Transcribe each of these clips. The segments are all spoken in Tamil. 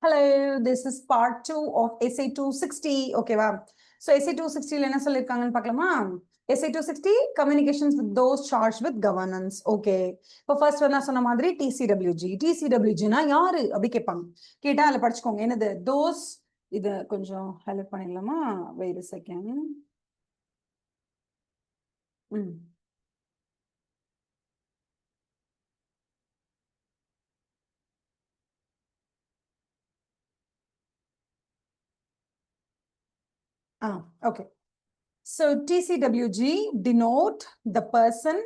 Hello, this is part 2 of essay 260. Okay, wow. So essay 260 என்ன சொல்லிருக்காங்கன்னு பார்க்கலாமா? essay 260 communications with those charged with governance. Okay. இப்போ first நான் சொன்ன மாதிரி TCWG. TCWG னா யாரு அப்படி கேட்பாங்க. கேட்டா அதில் படிச்சுக்கோங்க. என்னது those இது கொஞ்சம் ஹைலைட் பண்ணிடலாமா? Wait a second. Okay. So TCWG denote the person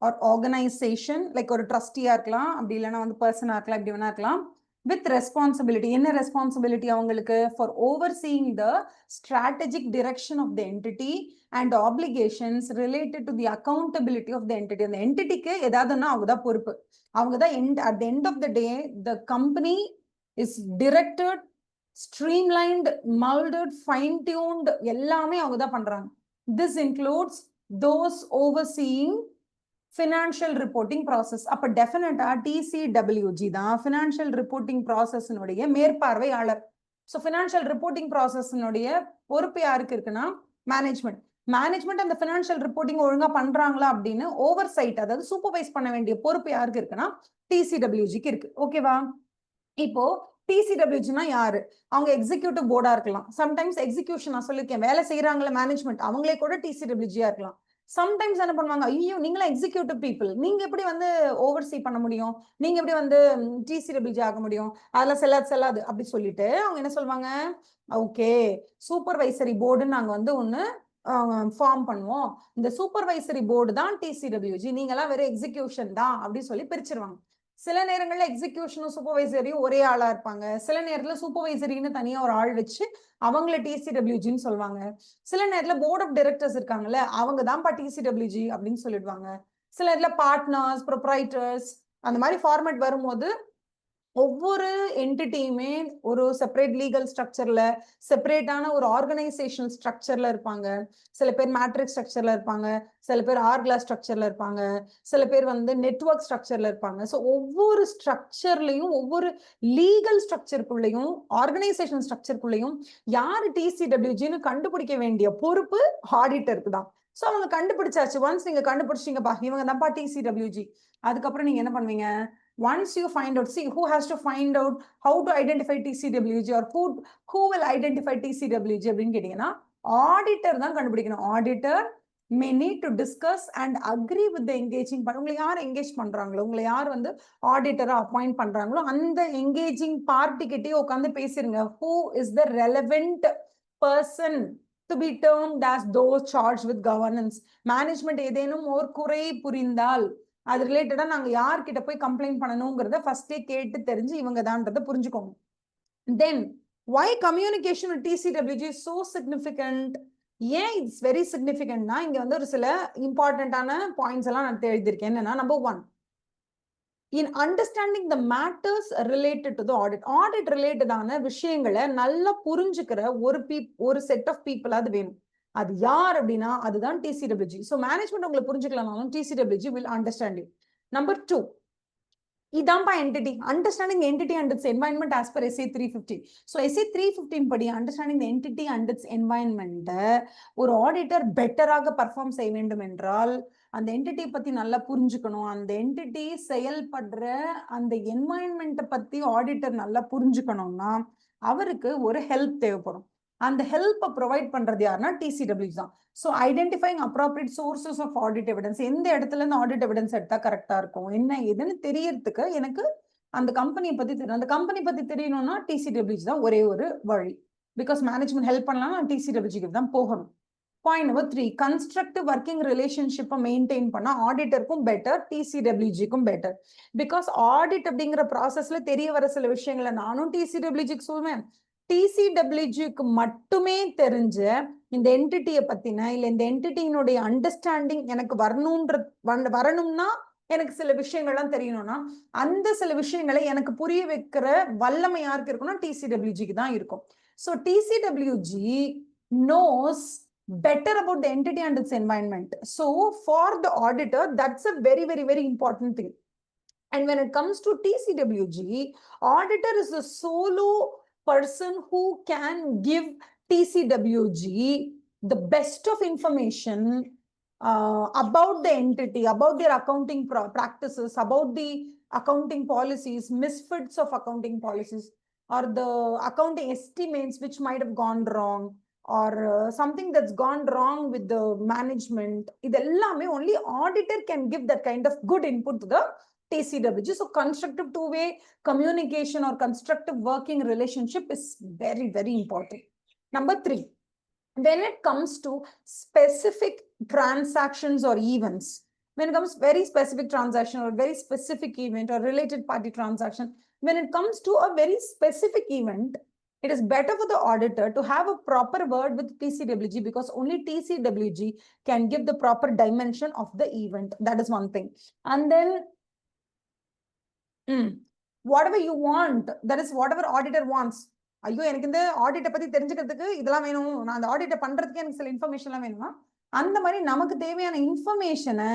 or organization, like ஒரு ட்ரஸ்டியா இருக்கலாம், அப்படி இல்லைன்னா வந்து பர்சனா இருக்கலாம், இப்படி வேணா இருக்கலாம், with responsibility. என்ன responsibility அவங்களுக்கு? For overseeing the strategic direction of the entity and obligations related to the accountability of the entity. அந்த என்டிட்டிக்கு ஏதாவதுன்னா அவங்க தான் பொறுப்பு. அவங்க தான் at the end of the day, the company is directed, streamlined, molded, fine-tuned, எல்லாமே அவங்க தான் பண்றாங்க. This includes those overseeing financial reporting process. அப்ப டெஃபினட்டா TCWG தான் financial reporting process னுடைய மேற்பார்வையாளர். So financial reporting process னுடைய பொறுப்பு யாருக்கு இருக்குன்னா மேனேஜ்மெண்ட். மேனேஜ்மெண்ட் அந்த financial reporting ஒழுங்கா பண்றாங்களா அப்படின்னு ஓவர்சைட், அதாவது சூப்பர்வைஸ் பண்ண வேண்டிய பொறுப்பு யாருக்கு இருக்குன்னா TCWGக்கு இருக்கு. ஓகேவா? இப்போ TCWGனா யாரு? அவங்க எக்ஸிக்யூட்டிவ் போர்டா இருக்கலாம். சம்டைம்ஸ் எக்ஸிகியூஷன் நான் சொல்லியிருக்கேன், வேலை செய்யறாங்களே மேனேஜ்மெண்ட், அவங்களே கூட TCWGயா இருக்கலாம். சம்டைம்ஸ் என்ன பண்ணுவாங்க, ஐயோ நீங்களா எக்ஸிக்யூட்டிவ் பீப்புள், நீங்க எப்படி வந்து ஓவர்சீ பண்ண முடியும், நீங்க எப்படி வந்து TCWG ஆக முடியும், அதெல்லாம் செல்லாது அப்படி சொல்லிட்டு அவங்க என்ன சொல்லுவாங்க, ஓகே சூப்பர்வைசரி போர்டுன்னு நாங்க வந்து ஒண்ணு ஃபார்ம் பண்ணுவோம், இந்த சூப்பர்வைசரி போர்டு தான் TCWG, நீங்களாம் வெறும் எக்ஸிகியூஷன் தான் அப்படின்னு சொல்லி பிரிச்சிருவாங்க. சில நேரங்கள்ல எக்ஸிகியூஷனும் சூப்பர்வைசரியும் ஒரே ஆளா இருப்பாங்க. சில நேரத்துல சூப்பர்வைசரின்னு தனியா ஒரு ஆள் வச்சு அவங்கள TCWGன்னு சொல்லுவாங்க. சில நேரத்துல போர்ட் ஆஃப் டைரக்டர்ஸ் இருக்காங்கல்ல, அவங்க தான்ப்பா TCWG அப்படின்னு சொல்லிடுவாங்க. சில நேரத்துல பார்ட்னர்ஸ், ப்ரொப்ரைட்டர்ஸ், அந்த மாதிரி ஃபார்மேட் வரும்போது ஒவ்வொரு என்டிட்டியுமே ஒரு செப்பரேட் லீகல் ஸ்ட்ரக்சர்ல, செப்பரேட்டான ஒரு ஆர்கனைசேஷனல் ஸ்ட்ரக்சர்ல இருப்பாங்க. சில பேர் மேட்ரிக்ஸ் ஸ்ட்ரக்சர்ல இருப்பாங்க, சில பேர் ஆர் கிளாஸ் ஸ்ட்ரக்சர்ல இருப்பாங்க, சில பேர் வந்து நெட்வொர்க் ஸ்ட்ரக்சர்ல இருப்பாங்க. ஸோ ஒவ்வொரு ஸ்ட்ரக்சர்லையும், ஒவ்வொரு லீகல் ஸ்ட்ரக்சருக்குள்ளேயும், ஆர்கனைசேஷன் ஸ்ட்ரக்சருக்குள்ளேயும் யாரு TCWGன்னு கண்டுபிடிக்க வேண்டிய பொறுப்பு ஆடிட்டருக்கு தான். ஸோ அவங்க கண்டுபிடிச்சாச்சு. ஒன்ஸ் நீங்க கண்டுபிடிச்சிங்கப்பா இவங்க தான்ப்பா TCWG, அதுக்கப்புறம் நீங்க என்ன பண்ணுவீங்க? Once you find out, see who has to find out how to identify TCWG or who will identify TCWG அப்படின்னு கேட்டீங்கன்னா ஆடிட்டர் தான் கண்டுபிடிக்கணும். Auditor may need to discuss and agree with the engaging party. உங்களை யார் என்கேஜ் பண்றாங்களோ, உங்களை யார் வந்து ஆடிட்டரா அப்பாயிண்ட் பண்றாங்களோ அந்த என்கேஜிங் பார்ட்டி கிட்டே உட்காந்து பேசிருங்க. Who is the relevant person to be termed as those charged with governance? Management ஏதேனும் ஒரு குறை புரிந்தால் அது ரிலேட்டடா நாங்க யார்கிட்ட போய் கம்ப்ளைண்ட் பண்ணணுங்கிறத ஃபர்ஸ்டே கேட்டு தெரிஞ்சு இவங்க தான்றதை புரிஞ்சுக்கோங்க. தென் why communication with TCWG is so significant? ஏன் இட்ஸ் வெரி சிக்னிஃபிகன்ட்னா இங்க வந்து ஒரு சில இம்பார்ட்டன்டான பாயிண்ட்ஸ் எல்லாம் நான் எழுதியிருக்கேன். என்னன்னா, number 1, in understanding the matters related to the audit ரிலேட்டடான விஷயங்களை நல்லா புரிஞ்சுக்கிற ஒரு செட் ஆஃப் பீப்புள் அது வேணும். அது யார் அப்படின்னா அதுதான் TCWG. ஸோ மேனேஜ்மெண்ட் உங்களை புரிஞ்சுக்கலனாலும் TCWG will understand you. Number 2, இதான்பா entity. Understanding entity and its environment as per essay 315. So essay 315 படி அண்டர்ஸ்டாண்டிங் என்டிட்டி அண்ட் இட்ஸ் என்வாயன்மெண்ட்டை ஒரு ஆடிட்டர் பெட்டராக பர்ஃபார்ம் செய்ய வேண்டும் என்றால் அந்த என்டிட்டியை பத்தி நல்லா புரிஞ்சுக்கணும். அந்த என்டிட்டி செயல்படுற அந்த என்வாயன்மெண்ட்டை பத்தி ஆடிட்டர் நல்லா புரிஞ்சுக்கணும்னா அவருக்கு ஒரு ஹெல்ப் தேவைப்படும். அந்த ஹெல்ப்பை ப்ரொவைட் பண்றது யாருன்னா TCWG தான். So identifying appropriate sources of audit evidence, எந்த இடத்துல இருந்து ஆடிட் எவிடன்ஸ் எடுத்தா கரெக்டா இருக்கும், என்ன ஏதுன்னு தெரியறதுக்கு எனக்கு அந்த கம்பெனியை பத்தி தெரியும். அந்த கம்பெனி பத்தி தெரியணும்னா TCWG தான் ஒரே ஒரு வழி. பிகாஸ் மேனேஜ்மெண்ட் ஹெல்ப் பண்ணலாம், TCWGக்கு தான் போகணும். பாயிண்ட் நம்பர் 3, கன்ஸ்ட்ரக்டிவ் ஒர்க்கிங் ரிலேஷன்ஷிப்பை மெயின்டைன் பண்ணா ஆடிட்டருக்கும் பெட்டர், TCWGக்கும் பெட்டர். பிகாஸ் ஆடிட் அப்படிங்கிற ப்ராசஸ்ல தெரிய வர சில விஷயங்களை நானும் TCWGக்கு சொல்வேன். TCWGக்கு மட்டுமே தெரிஞ்ச இந்த என்டிட்டியை பத்தின இல்ல இந்த என்டிட்டியினுடைய அண்டர்ஸ்டாண்டிங் எனக்கு வரணும்னா எனக்கு சில விஷயங்கள்லாம் தெரியணும்னா அந்த சில விஷயங்களை எனக்கு புரிய வைக்கிற வல்லமை யாருக்கு இருக்கும்னா TCWGக்கு தான் இருக்கும். So TCWG knows better about the entity and its environment. So for the auditor, that's a very, very, very important thing. And when it comes to TCWG, auditor is the solo person who can give TCWG the best of information about the entity, about their accounting practices, about the accounting policies, misfits of accounting policies, or the accounting estimates which might have gone wrong, or something that's gone wrong with the management. Idellame only auditor can give that kind of good input to the TCWG. So constructive two-way communication or constructive working relationship is very, very important. Number 3, when it comes to specific transactions or events, when it comes very specific transaction or very specific event or related party transaction, when it comes to a very specific event, it is better for the auditor to have a proper word with TCWG, because only TCWG can give the proper dimension of the event. That is one thing. And then whatever you want, that is whatever auditor wants. ஐயோ எனக்கு இந்த ஆடிட்டை பத்தி தெரிஞ்சுக்கிறதுக்கு இதெல்லாம் வேணும், நான் அந்த ஆடிட்டை பண்றதுக்கு எனக்கு சில இன்ஃபர்மேஷன்லாம் வேணுமா, அந்த மாதிரி நமக்கு தேவையான இன்ஃபர்மேஷனை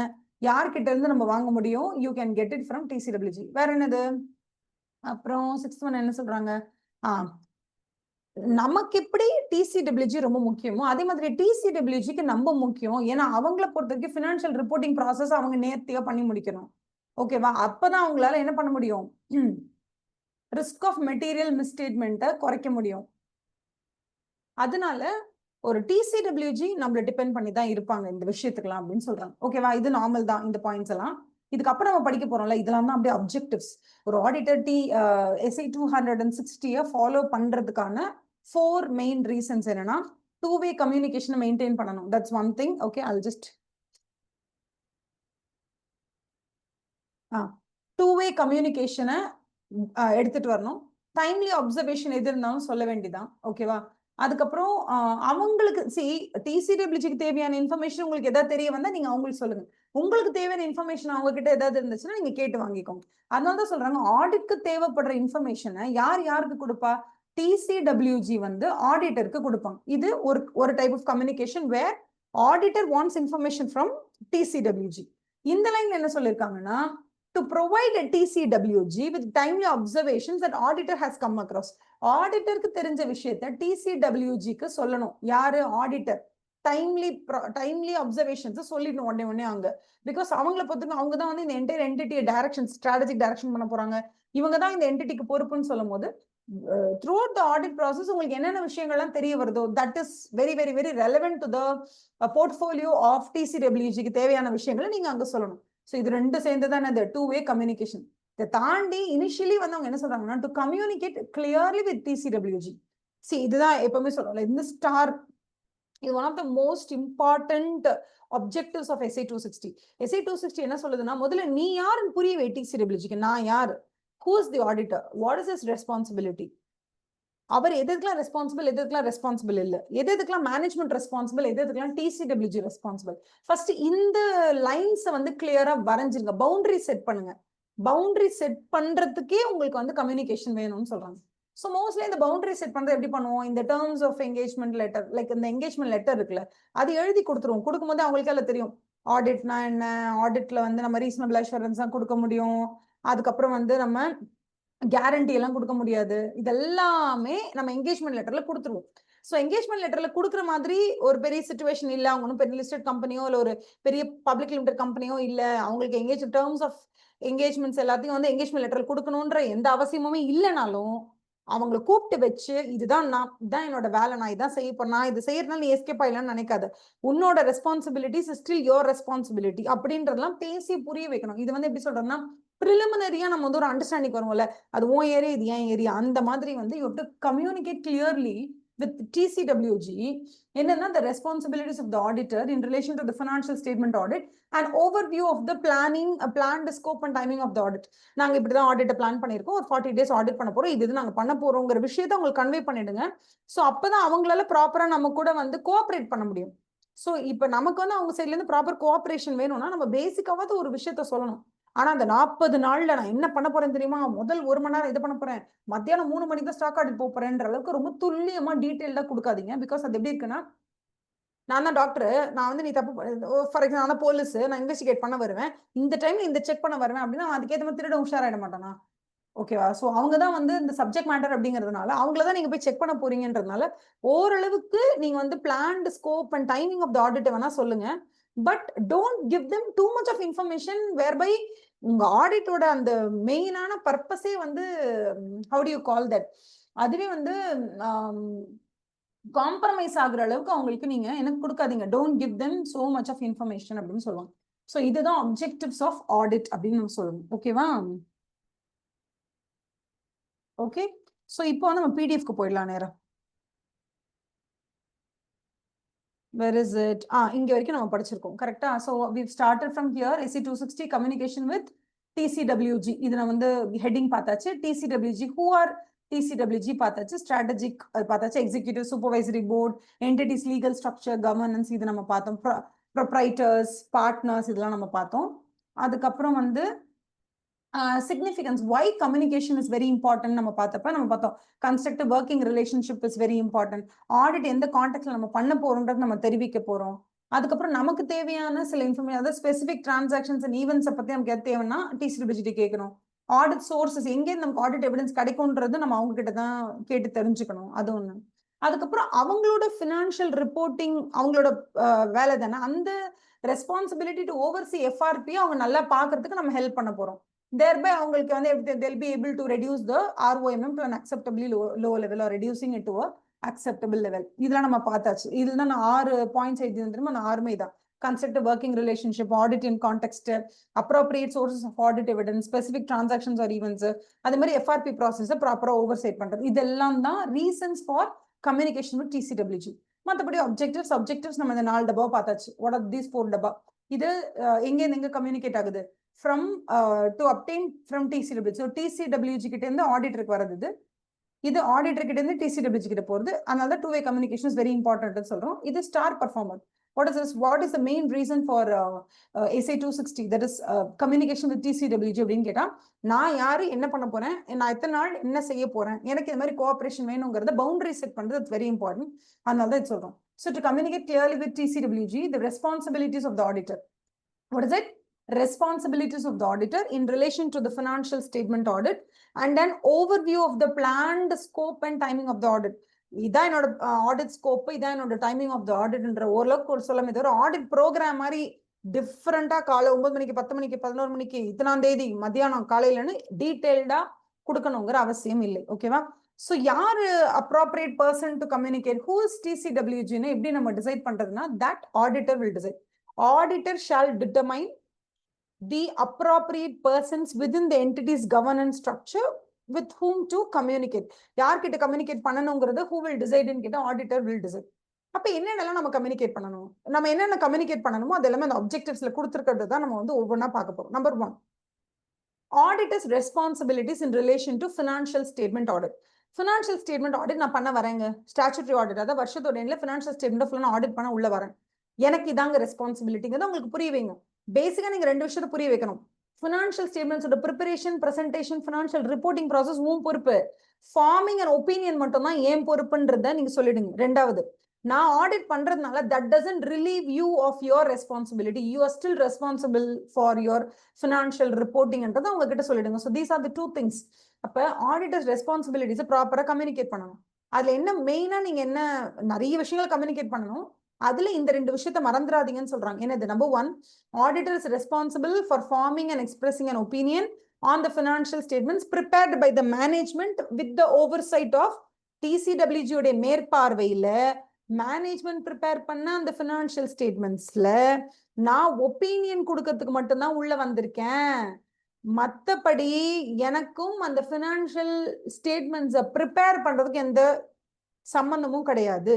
யார்கிட்ட இருந்து நம்ம வாங்க முடியும்? You can get it from TCWG. வேற என்னது? அப்புறம் 6th ஒன் என்ன சொல்றாங்க? நமக்கு எப்படி TCWG ரொம்ப முக்கியமோ அதே மாதிரி TCWGக்கு நம்ம முக்கியம். ஏன்னா அவங்கள பொறுத்த வரைக்கும் ஃபினான்ஷியல் ரிப்போர்ட்டிங் ப்ராசஸ் அவங்க நேர்த்தியா பண்ணி முடிக்கணும். ஓகேவா? அப்பதான் அவங்களால என்ன பண்ண முடியும்? ரிஸ்க் ஆஃப் மெட்டீரியல் மிஸ்டேட்மெண்ட்டை குறைக்க முடியும். அதனால ஒரு TCWG நம்மள டிபெண்ட் பண்ணி தான் இருப்பாங்க இந்த விஷயத்துக்குலாம் அப்படின்னு சொல்றாங்க. ஓகேவா? இது நார்மல் தான் இந்த பாயிண்ட்ஸ் எல்லாம். இதுக்கப்புறம் நம்ம படிக்க போறோம்ல, இதெல்லாம் தான் அப்படியே அப்ஜெக்டிவ்ஸ். ஒரு ஆடிட்டர் SI 260 ஃபாலோ பண்றதுக்கான 4 மெயின் ரீசன்ஸ் என்னன்னா, டூ-வே கம்யூனிகேஷனை மெயின்டைன் பண்ணணும். That's one thing. Okay, I'll just டூ-வே கம்யூனிகேஷனை எடுத்துட்டு வரணும். டைம்லி அப்சர்வேஷன் எது இருந்தாலும் சொல்ல வேண்டியதான். ஓகேவா? அதுக்கப்புறம் அவங்களுக்கு TCWGக்கு தேவையான இன்ஃபர்மேஷன் உங்களுக்கு எதாவது தெரிய வந்தா நீங்க அவங்களுக்கு சொல்லுங்க. உங்களுக்கு தேவையான இன்ஃபர்மேஷன் அவங்க கிட்ட ஏதாவது இருந்துச்சுன்னா நீங்க கேட்டு வாங்கிக்கோங்க. அதனால தான் சொல்றாங்க, ஆடிட்க்கு தேவைப்படுற இன்ஃபர்மேஷனை யார் யாருக்கு கொடுப்பா? TCWG வந்து ஆடிட்டருக்கு கொடுப்பாங்க. இது ஒரு type of communication where auditor wants information from TCWG. இந்த லைன்ல என்ன சொல்லிருக்காங்கன்னா, to provide a TCWG with timely observations that auditor has come across. ஆடிட்டருக்கு தெரிஞ்ச விஷயத்தை TCWGக்கு சொல்லணும். யாரு? ஆடிட்டர். டைம்லி அப்சர்வேஷன்ஸ் சொல்லிடணும் உடனே அங்க. பிகாஸ் அவங்கள பொறுத்தவரைக்கும் அவங்க தான் வந்து இந்த என்டையர் என்டிட்டியை டைரக்ஷன், ஸ்ட்ராட்டஜிக் டைரக்ஷன் பண்ண போறாங்க. இவங்க தான் இந்த என்டிட்டிக்கு பொறுப்புன்னு சொல்லும் போது throughout the audit process உங்களுக்கு என்னென்ன விஷயங்கள்லாம் தெரிய வருதோ, that is very very very relevant to the portfolio of TCWGக்கு தேவையான விஷயங்களை நீங்க அங்க சொல்லணும். ஸோ இது ரெண்டு சேர்ந்து தான் இந்த டூ-வே கம்யூனிகேஷன். இதை தாண்டி இனிஷியலி வந்து அவங்க என்ன சொல்றாங்கன்னா, to communicate clearly with TCWG. இதுதான் எப்பவுமே சொல்றோம்ல, இந்த ஸ்டார் இது one of the most important objectives of SI 260. SI 260 என்ன சொல்லுதுன்னா, முதல்ல நீ யாருன்னு புரிய வை TCWGக்கு. நான் யாரு? Who is the auditor? What is his responsibility? அவர் எதுக்கெல்லாம் ரெஸ்பான்சிபிள், எதுக்கெல்லாம் ரெஸ்பான்சிபிள் இல்லை, எதுக்கெல்லாம் மேனேஜ்மெண்ட் ரெஸ்பான்சிபிள், எதுக்கெல்லாம் TCWG ரெஸ்பான்சிபிள். ஃபர்ஸ்ட் இந்த லைன்ஸை வந்து கிளியரா வரைஞ்சிருங்க. பவுண்டரி செட் பண்ணுங்க. பவுண்டரி செட் பண்றதுக்கே உங்களுக்கு வந்து கம்யூனிகேஷன் வேணும்னு சொல்றாங்க. ஸோ மோஸ்ட்லி இந்த பவுண்டரி செட் பண்றது எப்படி பண்ணுவோம்? இந்த terms of engagement letter, like இந்த என்கேஜ்மெண்ட் லெட்டர் இருக்குல்ல, அது எழுதி கொடுத்துருவோம். கொடுக்கும்போது அவங்களுக்கு எல்லாம் தெரியும் ஆடிட்னா என்ன, ஆடிட்ல வந்து நம்ம ரீசனபிள் அஷூரன்ஸ் தான் கொடுக்க முடியும், அதுக்கப்புறம் வந்து நம்ம கேரண்டி எல்லாம் கொடுக்க முடியாது. இதெல்லாமே நம்ம என்கேஜ்மெண்ட் லெட்டர்ல கொடுத்துருவோம். ஸோ என்கேஜ்மெண்ட் லெட்டர்ல கொடுக்குற மாதிரி ஒரு பெரிய சிச்சுவேஷன் இல்லை. அவங்க ஒன்றும் பெரிய லிஸ்டட் கம்பெனியோ இல்லை ஒரு பெரிய பப்ளிக் லிமிடெட் கம்பெனியோ இல்லை. அவங்களுக்கு டேர்ம்ஸ் ஆஃப் என்கேஜ்மெண்ட்ஸ் எல்லாத்தையும் வந்து என்கேஜ்மெண்ட் லெட்டர் கொடுக்கணுன்ற எந்த அவசியமுமே இல்லைனாலும் அவங்களை கூப்பிட்டு வச்சு, இதுதான் இதான் என்னோட வேலை, நான் இதான் செய்ய போறேன், நான் இது செய்யறதுனால நீ எஸ்கேப் ஆயிடலாம்னு நினைக்காது, உன்னோட ரெஸ்பான்சிபிலிட்டிஸ் ஸ்டில் யோர் ரெஸ்பான்சிபிலிட்டி அப்படின்றதெல்லாம் பேசி புரிய வைக்கணும். இது வந்து எப்படி சொல்றோம்னா, ப்ரிலிமினரியா நம்ம வந்து ஒரு அண்டர்ஸ்டாண்டிங் வரும்ல, அது உன் ஏரியா இது ஏன் ஏரியா, அந்த மாதிரி வந்து you have to communicate clearly with TCWG என்னன்னா the responsibilities of the auditor in relation to the financial statement audit and overview of the planned scope and timing of the audit. நாங்க இப்படிதான் ஆடிட் பிளான் பண்ணிருக்கோம், ஒரு 40 days ஆடிட் பண்ண போறோம், இது நாங்க பண்ண போறோங்கிற விஷயத்தை உங்களுக்கு கன்வே பண்ணிடுங்க. ஸோ அப்பதான் அவங்களால ப்ராப்பரா நம்ம கூட வந்து கோஆபரேட் பண்ண முடியும். ஸோ இப்ப நமக்கு வந்து அவங்க சைட்ல இருந்து ப்ராப்பர் கோஆபரேஷன் வேணும்னா நம்ம பேசிக்காவது ஒரு விஷயத்த சொல்லணும். ஆனா அந்த 40 நாள்ல நான் என்ன பண்ண போறேன்னு தெரியுமா, முதல் 1 மணி நேரம் இது பண்ண போறேன், மத்தியானம் 3 மணிக்கு தான் ஸ்டாக் ஆடிட் போறேன்ற அளவுக்கு ரொம்ப துல்லியமா டீட்டெயில்டா கொடுக்காதீங்க. பிகாஸ் அது எப்படி இருக்குன்னா, நான் தான் டாக்டர், நான் வந்து நீ தப்பு ஃபார் எக்ஸாம்பிள் நான் போலீஸ், நான் இன்வெஸ்டிகேட் பண்ண வருவேன், இந்த டைம்ல இந்த செக் பண்ண வருவேன் அப்படின்னா அதுக்கேற்ற மாதிரி திருட உஷாராயிட மாட்டானா? ஓகேவா? ஸோ அவங்க தான் வந்து இந்த சப்ஜெக்ட் மேட்டர் அப்படிங்கிறதுனால அவங்கள தான் நீங்க போய் செக் பண்ண போறீங்கன்றதுனால ஓரளவுக்கு நீங்க வந்து planned scope and timing of the audit வேணா சொல்லுங்க. But don't give them too much of information whereby உங்க ஆடிட்டோட அந்த மெயினான பர்பஸே வந்து how do you call that, அதுவே வந்து காம்ப்ரமைஸ் ஆகுற அளவுக்கு அவங்களுக்கு நீங்க எனக்கு கொடுக்காதீங்க. Don't give them so much of information அப்படின்னு சொல்லுவாங்க. ஸோ இதுதான் அப்ஜெக்டிவ்ஸ் ஆஃப் ஆடிட் அப்படின்னு நம்ம சொல்லணும். ஓகேவா? ஓகே, ஸோ இப்போ வந்து நம்ம பிடிஎஃப்க்கு போயிடலாம் நேரம். Where is it? இங்க வரைக்கும் நம்ம படிச்சிருக்கோம் கரெக்டா? So we've started from here. SC 260 communication with TCWG. இது நான் வந்து ஹெட்டிங் பார்த்தாச்சு. TCWG, who are TCWG பார்த்தாச்சு. ஸ்ட்ராட்டஜிக் பார்த்தாச்சு. Executive supervisory board, entities, legal structure, governance இது நம்ம பார்த்தோம். ப்ரொப்ரைட்டர்ஸ், பார்ட்னர்ஸ் இதெல்லாம் நம்ம பார்த்தோம். அதுக்கப்புறம் வந்து significance, why communication is very important நம்ம பார்த்தோம். constructive working relationship is very important. audit எந்த கான்டெக்ட்ல நம்ம பண்ண போறோம்ன்றது நம்ம தெரிவிக்க போறோம். அதுக்கப்புறம் நமக்கு தேவையான சில இன்ஃபர்மேஷன், அதாவது ஸ்பெசிபிக் டிரான்சாக்ஷன்ஸ் அண்ட் ஈவெண்ட்ஸை பத்தி நமக்கு எது தேவைன்னா டிசிடபிலிட்டி கேட்கணும். ஆடிட் சோர்சஸ் எங்கே நமக்கு ஆடிட் எவிடன்ஸ் கிடைக்கும்ன்றது நம்ம அவங்க கிட்ட தான் கேட்டு தெரிஞ்சுக்கணும். அது ஒண்ணு. அதுக்கப்புறம் அவங்களோட ஃபினான்ஷியல் ரிப்போர்ட்டிங் அவங்களோட வேலை தானே, அந்த ரெஸ்பான்சிபிலிட்டி டு ஓவர்சி எஃப்ஆர்பி அவங்க நல்லா பாக்குறதுக்கு நம்ம ஹெல்ப் பண்ண போறோம். thereby அவங்களுக்கு வந்து they'll be able to reduce the ROMM to an acceptably low level or reducing it to a acceptable level. இதெல்லாம் நம்ம பார்த்தாச்சு. இதுல தான் நான் 6 பாயிண்ட்ஸ் எழுதி வந்துருமா, நான் 6மே தான். constructive working relationship, audit in context, appropriate sources of audit evidence, specific transactions or events, அதே மாதிரி FRP process ப்ராப்பரா ஓவர்சைட் பண்றது, இதெல்லாம் தான் reasons for communication with TCWG. மற்றபடி அப்ஜெக்டிவ்ஸ் நம்ம இந்த 4 டப்பா பார்த்தாச்சு. வாட் ஆர் தீஸ் 4 டப்பா? இது எங்க கம்யூனிகேட் ஆகுது? from to obtain from TCWG. So TCWG கிட்ட இருந்து ஆடிட்டருக்கு வரது, இது ஆடிட்டர் கிட்ட இருந்து TCWG கிட்ட போறது. அதனால two way communication is very important சொல்றோம். இது star performer. What is the main reason for SA 260, that is communication with TCWG அப்படின்னு கேட்டா, நான் யாரு, என்ன பண்ண போறேன், நான் எத்தனை நாள் என்ன செய்ய போறேன், எனக்கு இந்த மாதிரி கோஆபரேஷன் வேணுங்கிறத பவுண்டரி செட் பண்றது இட்ஸ் வெரி இம்பார்ட்டன்ட். அதனால தான் இது சொல்றோம். So to communicate clearly with TCWG, the responsibilities of the auditor. What is it? Responsibilities of the auditor in relation to the financial statement audit and an overview of the planned scope and timing of the audit. இதான் என்னோட ஆடிட் ஸ்கோப், இதான் என்னோட டைமிங் ஆஃப் த ஆடிட்ன்ற ஓரளவுக்கு ஒரு சொல்லாம தவிர ஆடிட் ப்ரோக்ராம் மாதிரி டிஃப்ரெண்டா காலை 9 மணிக்கு 10 மணிக்கு 11 மணிக்கு இத்தனாம் தேதி மத்தியானம் காலையிலன்னு டீடைல்டா கொடுக்கணுங்கிற அவசியம் இல்லை. ஓகேவா? ஸோ யாரு appropriate person to communicate, who is TCWGன்னு எப்படி நம்ம டிசைட் பண்றதுன்னா, that auditor will decide. Auditor shall determine the appropriate persons within the entity's governance structure with whom to communicate. யார்கிட்ட கம்யூனிகேட் பண்ணணுங்கிறது who will decide ன்னு கேட்டா auditor will decide. அப்ப என்னென்னலாம் நம்ம கம்யூனிகேட் பண்ணணும், நம்ம என்னென்ன கம்யூனிகேட் பண்ணணுமோ அது எல்லாமே அந்த ஆப்ஜெக்டிவ்ஸ்ல கொடுத்துருக்கிறது தான் நம்ம வந்து ஒவ்வொன்றா பார்க்க போறோம். Number 1, auditor's responsibilities in relation to financial statement audit. financial statement audit நான் பண்ண வரேங்க, ஸ்டாச்சுட்டரி ஆடிட், அதாவது வருஷத்தோட எண்ணில் ஃபினான்ஷியல் ஸ்டேட்மெண்ட் ஃபுல்லாக ஆடிட் பண்ண உள்ள வரேன், எனக்கு இதாங்க ரெஸ்பான்சிபிலிட்டிங்கிறத உங்களுக்கு புரிய வைங்க. பேசிக்கா நீங்க 2 விஷயத்தை புரிய வைக்கணும். ஃபினான்ஷியல் ஸ்டேட்மெண்ட்ஸோட preparation, presentation, financial reporting process உன் பொறுப்பு, ஃபார்மிங் அண்ட் ஒப்பீனியன் மட்டும் தான் ஏன் பொறுப்புன்றத நீங்க சொல்லிடுங்க. 2வது, நான் ஆடிட் பண்றதுனால that doesn't relieve you of your responsibility, you are still responsible for your financial reporting என்றதை உங்ககிட்ட சொல்லிடுங்க. So these are the 2 things. அப்ப ஆடிட்டர்ஸ் ரெஸ்பான்சிபிலிட்டிஸ் ப்ராப்பரா கம்யூனிகேட் பண்ணணும். அதுல என்ன மெயினா நீங்க என்ன நிறைய விஷயங்கள் கம்யூனிகேட் பண்ணணும், அதுல இந்த 2 விஷயத்தை மறந்துடாதீங்கன்னு சொல்றாங்க. என்னது? Number 1, auditor is responsible for forming and expressing an opinion on the financial statements prepared by the management with the oversight of TCWG உடைய மேற்பார்வையில மேனேஜ்மெண்ட் ப்ரிப்பேர் பண்ண அந்த ஃபினான்ஷியல் ஸ்டேட்மெண்ட்ஸ்ல நான் ஒப்பீனியன் கொடுக்கறதுக்கு மட்டும்தான் உள்ள வந்திருக்கேன். மற்றபடி எனக்கும் அந்த ஃபினான்ஷியல் ஸ்டேட்மெண்ட்ஸை ப்ரிப்பேர் பண்றதுக்கு எந்த சம்பந்தமும் கிடையாது.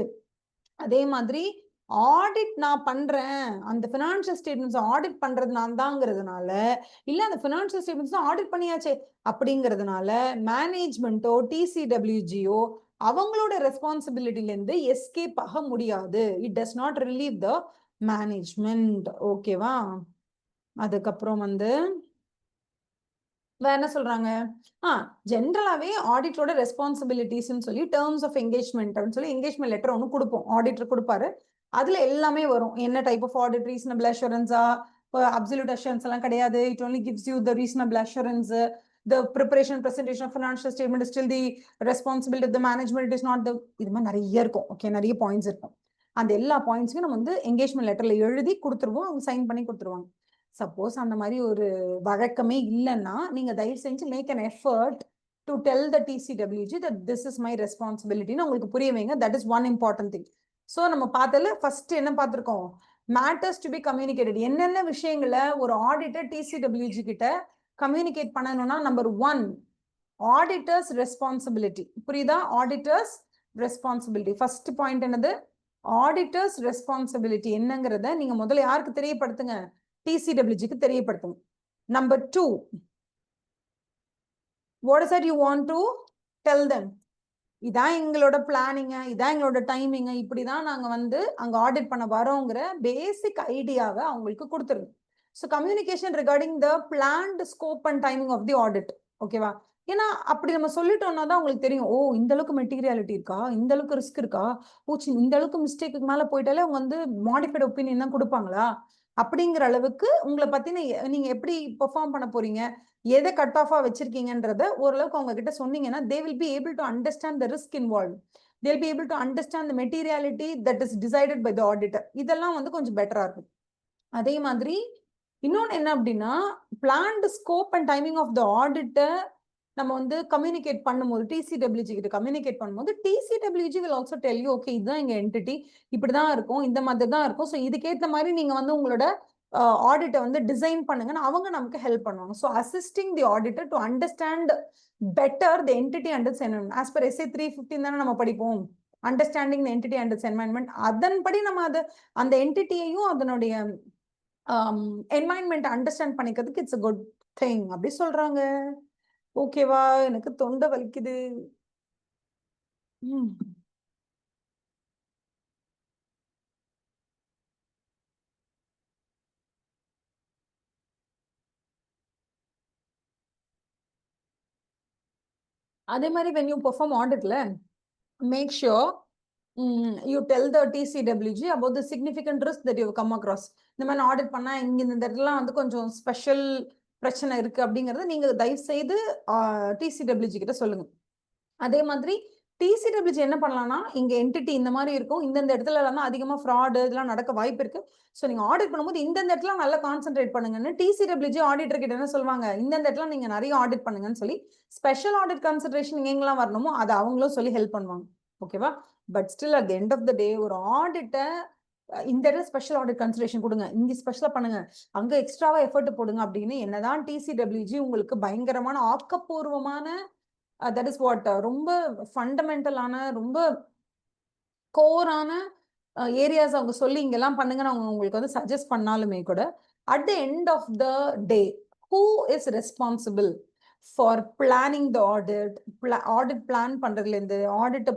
அதே மாதிரி ஆடிட் நான் பண்றேன், அந்த ஃபினான்ஷியல் ஸ்டேட்மெண்ட்ஸ் ஆடிட் பண்றது நான் தாங்கிறதுனால, இல்ல அந்த ஃபினான்ஷியல் ஸ்டேட்மெண்ட்ஸ் ஆடிட் பண்ணியாச்சே அப்படிங்கிறதுனால மேனேஜ்மெண்ட்டோ TCWGயோ அவங்களோட ரெஸ்பான்சிபிலிட்டில இருந்து எஸ்கேப் ஆக முடியாது. It does not relieve the management. ஓகேவா? அதுக்கப்புறம் வந்து வேற என்ன சொல்றாங்க, ஜென்ரலாவே ஆடிட்டரோட ரெஸ்பான்சிபிலிட்டிஸ்ன்னு சொல்லி டேர்ம்ஸ் ஆஃப் என்கேஜ்மெண்ட் அப்படின்னு சொல்லி என்கேஜ்மெண்ட் லெட்டர் ஒன்று கொடுப்போம், ஆடிட்டர் கொடுப்பாரு. அதுல எல்லாமே வரும். என்ன டைப் ஆஃப் ஆடிட், ரீசனபிள் அஷூரன்ஸா, அப்சல்யூட் அஷூரன்ஸ் எல்லாம் கிடையாது. It only gives you the reasonable assurance. The preparation presentation of financial statement is still the responsibility of the management. It is not the, இது மாதிரி நிறைய இருக்கும். ஓகே, நிறைய பாயிண்ட்ஸ் இருக்கும். அந்த எல்லா பாயிண்ட்ஸும் நம்ம வந்து என்கேஜ்மெண்ட் லெட்டர்ல எழுதி கொடுத்துருவோம், அவங்க சைன் பண்ணி கொடுத்துருவாங்க. சப்போஸ் அந்த மாதிரி ஒரு வழக்கமே இல்லைன்னா நீங்க தயவு செஞ்சு make an effort to tell the TCWG that this is my ரெஸ்பான்சிபிலிட்டின்னு உங்களுக்கு புரிய வைங்க. That is one important thing. So நம்ம பார்த்ததுல ஃபர்ஸ்ட் என்ன பார்த்துருக்கோம், மேட்டர்ஸ் டு பி கம்யூனிகேட்டட். என்னென்ன விஷயங்களை ஒரு ஆடிட்டர் டிசிடபிள்யூஜி கிட்ட கம்யூனிகேட் பண்ணணும்னா, நம்பர் 1 ஆடிட்டர்ஸ் ரெஸ்பான்சிபிலிட்டி. புரியுதா? ஆடிட்டர்ஸ் ரெஸ்பான்சிபிலிட்டி ஃபர்ஸ்ட் பாயிண்ட் என்னது, ஆடிட்டர்ஸ் ரெஸ்பான்சிபிலிட்டி என்னங்கிறத நீங்க முதல்ல யாருக்கு தெரியப்படுத்துங்க, டிசிடபிள்யூஜிக்கு தெரியப்படுத்துங்க. Number 2, what is that you want to tell them? இதான் எங்களோட பிளானிங்க, இதான் எங்களோட டைமிங்க, இப்படிதான் நாங்க வந்து அங்க ஆடிட் பண்ண வரோங்கிற பேசிக் ஐடியாவை அவங்களுக்கு கொடுத்துருங்க. So communication regarding the planned scope and timing of the audit. ஓகேவா? ஏன்னா அப்படி நம்ம சொல்லிட்டோம்னா தான் உங்களுக்கு தெரியும், ஓ இந்த அளவுக்கு மெட்டீரியாலிட்டி இருக்கா, இந்த அளவுக்கு ரிஸ்க் இருக்கா, இந்த அளவுக்கு மிஸ்டேக்கு மேல போயிட்டாலே அவங்க வந்து மாடிஃபைட் ஒப்பீனியன் தான் கொடுப்பாங்களா, அப்படிங்கிற அளவுக்கு உங்களை பத்தின நீங்க எப்படி பெர்ஃபார்ம் பண்ண போறீங்க, எதை கட் ஆஃபா வச்சிருக்கீங்கன்றத ஓரளவுக்கு அவங்க கிட்ட சொன்னீங்கன்னா they will be able to understand the risk involved. They'll be able to understand the materiality that is decided by the auditor. இதெல்லாம் வந்து கொஞ்சம் பெட்டரா இருக்கும். அதே மாதிரி இன்னொன்னு என்ன அப்படின்னா, planned scope and timing of the auditor நம்ம வந்து கம்யூனிகேட் பண்ணும்போது, டிசிடபிள்யூஜி கிட்ட கம்யூனிகேட் பண்ணும்போது, TCWG will also tell you, okay இதுதான் எங்க என்டிட்டி, இப்படிதான் இருக்கும், இந்த மாதிரி தான் இருக்கும், ஸோ இதுக்கேற்ற மாதிரி நீங்க வந்து உங்களோட ஆடிட்டை வந்து டிசைன் பண்ணுங்கன்னு அவங்க நமக்கு ஹெல்ப் பண்ணுவாங்க. So assisting the auditor to understand better the entity and its environment. As per SA 315 தானே நம்ம படிப்போம், understanding the entity and its environment. அதன்படி நம்ம அது அந்த என்டிட்டியையும் அதனுடைய என்வைரன்மெண்ட் அண்டர்ஸ்டாண்ட் பண்ணிக்கிறதுக்கு இட்ஸ் அ குட் திங் அப்படி சொல்றாங்க. ஓகேவா? எனக்கு தொண்டை வலிக்குது. அதே மாதிரி when you perform auditல make sure you tell the TCWG about the significant risk that you have come across. இந்த மாதிரி ஆடிட் பண்ணா இங்க இந்த இடத்துல வந்து கொஞ்சம் ஸ்பெஷல் பிரச்சனை இருக்கு அப்படிங்கறத நீங்க தயவு செய்து டிசிடபிள்யூஜி கிட்ட சொல்லுங்க. அதே மாதிரி டிசிடபிள்யூஜி என்ன பண்ணலாம்னா, இங்க என்டிட்டி இந்த மாதிரி இருக்கும், இந்தந்த இடத்துல எல்லாம் அதிகமா ஃப்ராடு இதெல்லாம் நடக்க வாய்ப்பு இருக்கு, ஸோ நீங்க ஆடிட் பண்ணும்போது இந்தந்த இடத்துல நல்லா கான்சென்ட்ரேட் பண்ணுங்கன்னு டிசிடபிள்யூஜி ஆடிட்டர் கிட்ட என்ன சொல்லுவாங்க, இந்தந்த இடத்துல நீங்க நிறைய ஆடிட் பண்ணுங்கன்னு சொல்லி ஸ்பெஷல் ஆடிட் கன்சிடரேஷன் எங்கெல்லாம் வரணுமோ அதை அவங்களும் சொல்லி ஹெல்ப் பண்ணுவாங்க. ஓகேவா? But still at the end of the day ஒரு ஆடிட்டை இந்த இடத்துல ஸ்பெஷல் ஆடிட் கன்சிடரேஷன் கொடுங்க, இங்க ஸ்பெஷலா பண்ணுங்க, அங்க எக்ஸ்ட்ராவா எஃபர்ட் போடுங்க அப்படின்னு என்னதான் டிசிடபிள்யூஜி உங்களுக்கு பயங்கரமான ஆக்கப்பூர்வமான தட் இஸ் வாட் ரொம்ப ஃபண்டமெண்டலான ரொம்ப கோரான ஏரியாஸ் அவங்க சொல்லி இங்கெல்லாம் பண்ணுங்கன்னு அவங்க உங்களுக்கு வந்து சஜஸ்ட் பண்ணாலுமே கூட at the end of the day who is responsible for planning the audit, audit plan பண்றதுலேருந்து ஆடிட்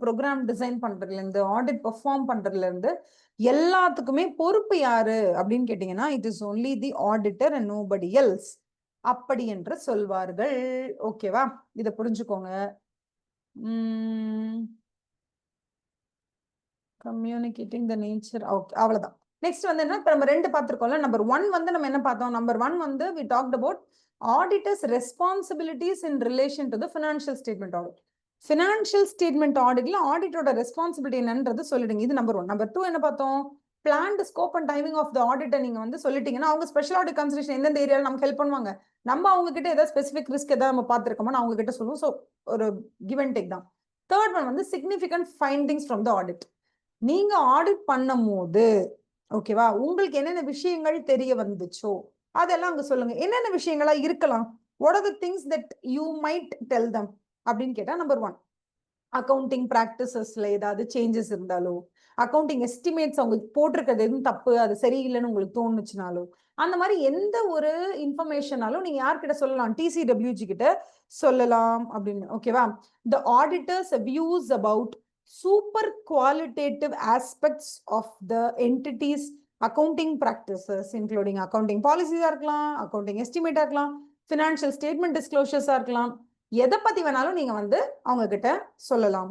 ப்ரோக்ராம் டிசைன் பண்றதுலேருந்து ஆடிட் பெர்ஃபார்ம் பண்றதுலேருந்து எல்லாத்துக்குமே பொறுப்பு யாரு அப்படின்னு கேட்டீங்கன்னா it is only the auditor and nobody else அப்படி என்று சொல்வார்கள். ஓகேவா? இத புரிஞ்சுக்கோங்க. Communicating the nature. ஓகே, அவ்வளவுதான். நெக்ஸ்ட் வந்து என்ன, நம்ம ரெண்டு பார்த்திருக்கோம்ல. நம்பர் 1 வந்து நம்ம என்ன பார்த்தோம், நம்பர் 1 வந்து we talked about auditors responsibilities in relation to the financial statement audit. Financial statement ஆடிட்ல ஆடிட்டோட ரெஸ்பான்சிபிலிட்டி என்னன்றது சொல்லிடுங்க. இது நம்பர் 1. நம்பர் 2 என்ன பார்த்தோம், planned scope and timing of the ஆடிட்டை நீங்க வந்து சொல்லிட்டீங்கன்னா அவங்க ஸ்பெஷல் ஆடிட் கன்சிடரேஷன் எந்தெந்த ஏரியாவில் நமக்கு ஹெல்ப் பண்ணுவாங்க, நம்ம அவங்க கிட்ட ஏதாவது ஸ்பெசிபிக் ரிஸ்க் ஏதாவது நம்ம பார்த்துருக்கோம்னு அவங்க கிட்ட சொல்லுவோம். ஸோ ஒரு கிவ் அண்ட் டேக் தான். தேர்ட் ஒன் வந்து significant findings from the audit. நீங்க ஆடிட் பண்ணும் போது ஓகேவா, உங்களுக்கு என்னென்ன விஷயங்கள் தெரிய வந்துச்சோ அதெல்லாம் அங்க சொல்லுங்க. என்னென்ன விஷயங்களா இருக்கலாம், what are the things that you might tell them அப்படின்னு கேட்டா, நம்பர் 1 அக்கௌண்டிங் பிராக்டிசஸ்ல ஏதாவது சேஞ்சஸ் இருந்தாலோ, அக்கௌண்டிங் எஸ்டிமேட்ஸ் அவங்க போட்டிருக்கிறது எதுவும் தப்பு அது சரியில்லைன்னு உங்களுக்கு தோணுச்சுனாலோ, அந்த மாதிரி எந்த ஒரு இன்ஃபர்மேஷனாலும் நீங்க யார்கிட்ட சொல்லலாம், டிசிடபிள்யூஜி கிட்ட சொல்லலாம் அப்படின்னு. ஓகேவா? The auditors views about super qualitative aspects of the entities accounting practices including accounting பாலிசிஸா இருக்கலாம், அக்கௌண்டிங் எஸ்டிமேட்டா இருக்கலாம், ஃபினான்ஷியல் ஸ்டேட்மெண்ட் டிஸ்க்ளோஷர்ஸா இருக்கலாம், எதை பத்தி வேணாலும் நீங்க வந்து அவங்க கிட்ட சொல்லலாம்.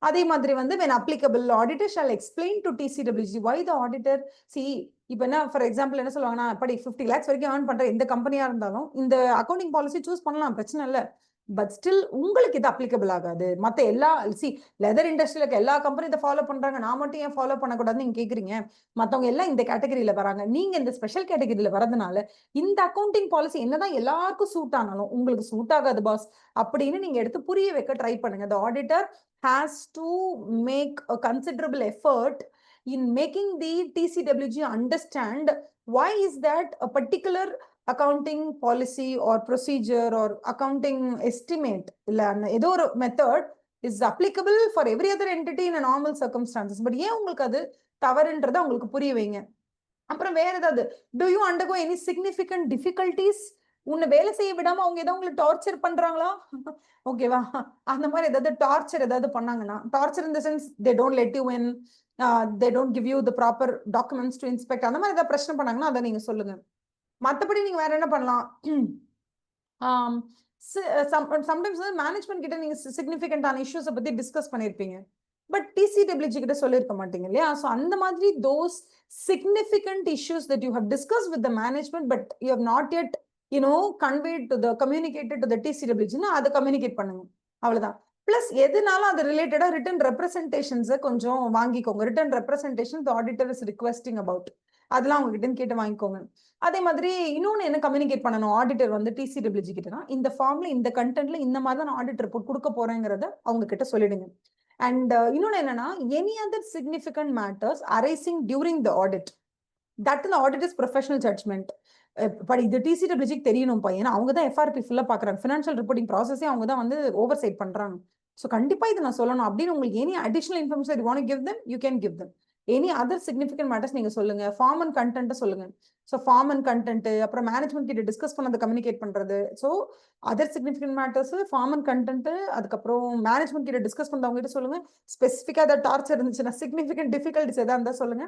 அதே மாதிரி வந்து when applicable auditor shall explain to TCWG why the auditor see இப்போ என்ன ஃபார் எக்ஸாம்பிள் என்ன சொல்லுவாங்கன்னா படி 50 lakhs வரைக்கும் ஏர்ன் பண்ற எந்த கம்பெனியா இருந்தாலும் இந்த அக்கௌண்டிங் பாலிசி சூஸ் பண்ணலாம், பிரச்சனை இல்லை. பட் ஸ்டில் உங்களுக்கு இது அப்ளிகபிள் ஆகாது. மற்ற எல்லா லெதர் இண்டஸ்ட்ரியில இருக்க எல்லா கம்பெனி இதை ஃபாலோ பண்றாங்க, நான் மட்டும் ஏன் ஃபாலோ பண்ணக்கூடாதுன்னு நீங்க கேக்குறீங்க. மற்றவங்க எல்லாம் இந்த கேட்டகரியில வராங்க, நீங்க இந்த ஸ்பெஷல் கேட்டகரியில வரதுனால இந்த அக்கௌண்டிங் பாலிசி என்னதான் எல்லாருக்கும் சூட் ஆனாலும் உங்களுக்கு சூட் ஆகாது பாஸ் அப்படின்னு நீங்க எடுத்து புரிய வைக்க ட்ரை பண்ணுங்க. The auditor has to make a considerable effort in making the TCWG understand why is that a particular accounting policy or procedure or accounting estimate ஏதோ ஒரு method is applicable for every other entity in a normal circumstances. But ஏன் உங்களுக்கு அது தவறுன்றதை உங்களுக்கு புரிய வைங்க. அப்புறம் வேற ஏதாவது do you undergo any significant difficulties? உன்னை வேலை செய்ய விடாம அவங்க ஏதாவது உங்களை டார்ச்சர் பண்றாங்களா? ஓகேவா, அந்த மாதிரி ஏதாவது டார்ச்சர் ஏதாவது பண்ணாங்கன்னா, torture in the sense they don't let you in, they don't give you the proper documents to inspect, அந்த மாதிரி ஏதாவது பிரச்சனை பண்ணாங்கன்னா அதை நீங்க சொல்லுங்க. மற்றபடி நீங்க வேற என்ன பண்ணலாம், சம்டைம்ஸ் மேனேஜ்மெண்ட் கிட்ட நீங்க சிக்னிஃபிகண்டான இஷ்யூஸை பத்தி டிஸ்கஸ் பண்ணிருப்பீங்க, பட் TCWG கிட்ட சொல்லியிருக்க மாட்டீங்க இல்லையா? ஸோ அந்த மாதிரி those significant issues that you have discussed with the management but you have not yet conveyed to the communicated to the TCWG னா அதை கம்யூனிகேட் பண்ணுங்க, அவ்வளவுதான். பிளஸ் எதுனாலும் அது ரிலேட்டடா ரிட்டன் ரெப்ரசன்டேஷன்ஸ் கொஞ்சம் வாங்கிக்கோங்க. Written representation the auditor is requesting about, அதெல்லாம் உங்ககிட்ட கேட்டு வாங்கிக்கோங்க. அதே மாதிரி இன்னொன்னு என்ன கம்யூனிகேட் பண்ணணும் ஆடிட்டர் வந்து TCWG கிட்டனா, இந்த ஃபார்ம்ல இந்த கண்டென்ட்ல இந்த மாதிரி தான் ஆடிட் ரிப்போர்ட் கொடுக்க போறேங்கிறத அவங்க கிட்ட சொல்லிடுங்க. அண்ட் இன்னொன்னு என்னன்னா, any other significant matters arising during the audit, that இந்த ஆடிட்டர்ஸ் ப்ரொஃபஷனல் ஜட்ஜ்மெண்ட். பட் இது TCWG தெரியணும்ப்பா, ஏன்னா அவங்க தான் FRP ஃபுல்லா பாக்குறாங்க, ஃபினான்ஷியல் ரிப்போர்ட்டிங் ப்ராசஸே அவங்க தான் வந்து ஓவர் சைட் பண்றாங்க. ஸோ கண்டிப்பா இது நான் சொல்லணும் அப்படின்னு உங்களுக்கு any additional information you want give them, you can give them. Any other significant matters நீங்க சொல்லுங்க. ஃபார்ம் அண்ட் கண்டென்ட் சொல்லுங்க. ஸோ ஃபார்ம் அண்ட் கண்டென்ட், அப்புறம் மேனேஜ்மெண்ட் கிட்ட டிஸ்கஸ் பண்ணதை கம்யூனிகேட் பண்றது. So other significant matters, form and content, அதுக்கப்புறம் மேனேஜ்மெண்ட் கிட்ட டிஸ்கஸ் பண்ணவங்க கிட்ட சொல்லுங்க. ஸ்பெசிஃபிக்கா ஏதாவது டார்ச்சர் இருந்துச்சுன்னா, சிக்னிஃபிகண்ட் டிஃபிகல்டிஸ் எதாவது இருந்தா சொல்லுங்க.